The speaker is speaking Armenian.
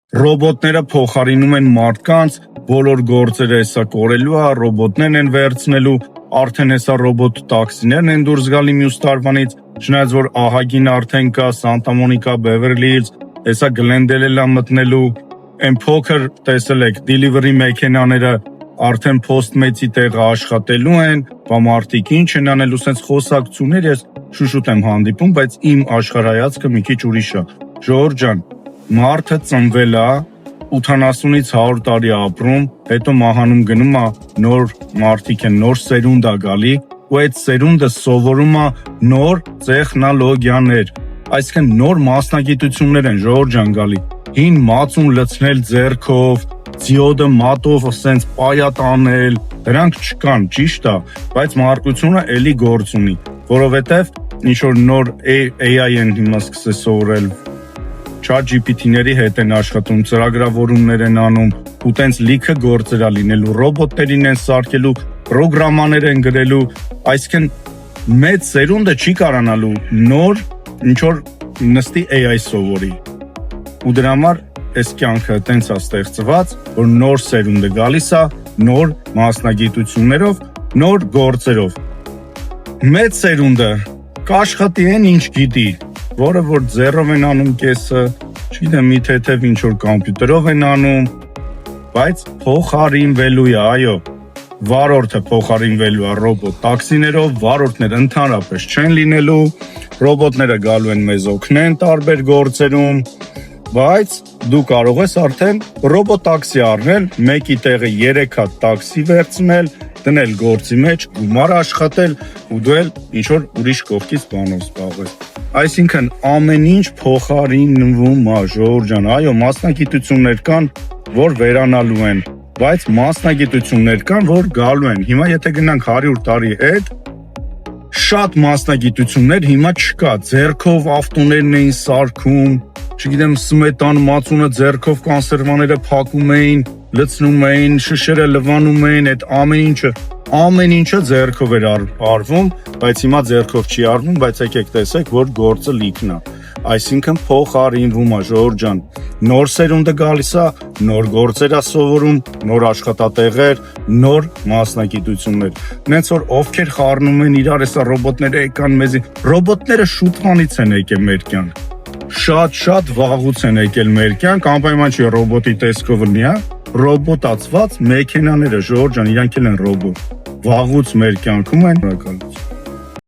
Ռոբոտները փոխարինում են մարդկանց, բոլոր գործերը հեսա կորելու է, ռոբոտներն են վերցնելու, արդեն հեսա ռոբոտ տաքսիներն են դուրս գալի մյուս տարվանից, չնայած որ ահագին արդեն կա Սանտա Մոնիկա, Բևերլի Հիլզ, հեսա Գլենդել է մտնելու, այն փոքր տեսել եք դիլիվերի մեքենաները արդեն Postmates-ի տեղը աշխատելու են, մարդիկ ինչ են անելու, սենց խոսակցություններ ես շուշուտ եմ հանդիպում, բայց իմ աշխարհայացքը մի քիչ ուրիշ է։ Ժողովուրդ ջան, մարդը ծնվել է 80-ից 100 տարի ապրում, հետո մահանում գնում է, նոր մարդիկ են, նոր սերունդ է գալի, ու այդ սերունդը սովորում է նոր տեխնոլոգիաներ, այսինքն նոր մասնագիտություններ են, ժողովուրդ ջան գալի, հին մածուն լցնել ձեռքով, դիոդը մատով սենց պայատ անել, դրանք չկան, ճիշտ է, բայց մարդկությունը էլի գործ ունի, որովհետև ինչ որ նոր AI են հիմա սկսել սովորել, ChatGPT-ների հետ են աշխատում, ծրագրավորումներ են անում, ու տենց լիքը գործեր է լինելու, ռոբոտներին են սարքելու, պրոգրամաներ են գրելու, այսինքն մեծ սերունդը չի կարողանալու նոր ինչ որ նստի AI սովորի, ու դրա համար այս կյանքը տենց է ստեղծված, որ նոր սերունդը գալիս է, նոր մասնագիտություններով, նոր գործերով, մեծ սերունդը կաշխատի են ինչ գիտի, որը որ ձեռով են անում կեսը, չգիտեմ մի թեթև ինչ որ կոմպյուտերով են անում, բայց փոխարինվելու է, այո, վարորդը փոխարինվելու է ռոբոտ տաքսիներով, վարորդները ընդհանրապես չեն լինելու, ռոբոտները գալու են մեզ օգնեն տարբեր գործերում, բայց դու կարող ես արդեն ռոբոտ տաքսի առնել, մեկի տեղը 3 հատ տաքսի վերցնել, դնել գործի մեջ, գումար աշխատել ու դու էլ ինչ որ ուրիշ կողքից բանով զբաղվել։ Այսինքն ամեն ինչ փոխարինվում է, ժողովուրդ ջան, այո, մասնագիտություններ կան, որ վերանալու են, բայց մասնագիտություններ կան, որ գալու են։ Հիմա եթե գնանք 100 տարի հետ, շատ մասնագիտություններ հիմա չկա, ձեռքով ավտոներն էին սարքում, չգիտեմ, սմետան մածունը ձեռքով կոնսերվաները փակում էին, լցնում էին, շշերը լվանում էին, այդ ամեն ինչը ձեռքով էր արվում, բայց հիմա ձեռքով չի արվում, բայց եկեք տեսեք, որ գործը լիքն է։ Այսինքն փոխարինվում է, ժողովուրդ ջան, նոր սերունդը գալիս է, նոր գործեր է սովորում, նոր աշխատատեղեր, նոր մասնագիտություններ։ Նենց որ ովքեր խառնում են իրար, հեսա ռոբոտները եկան մեզի, ռոբոտները շուտվանից են եկել մեր կյանք։ Շատ վաղուց են եկել մեր կյանք, անպայման չի ռոբոտի տեսքով լինի, հա, ռոբոտացված մեքենաները, ժողովուրդ ջան, իրանք էլ են ռոբոտ, վաղուց մեր կյանքում են։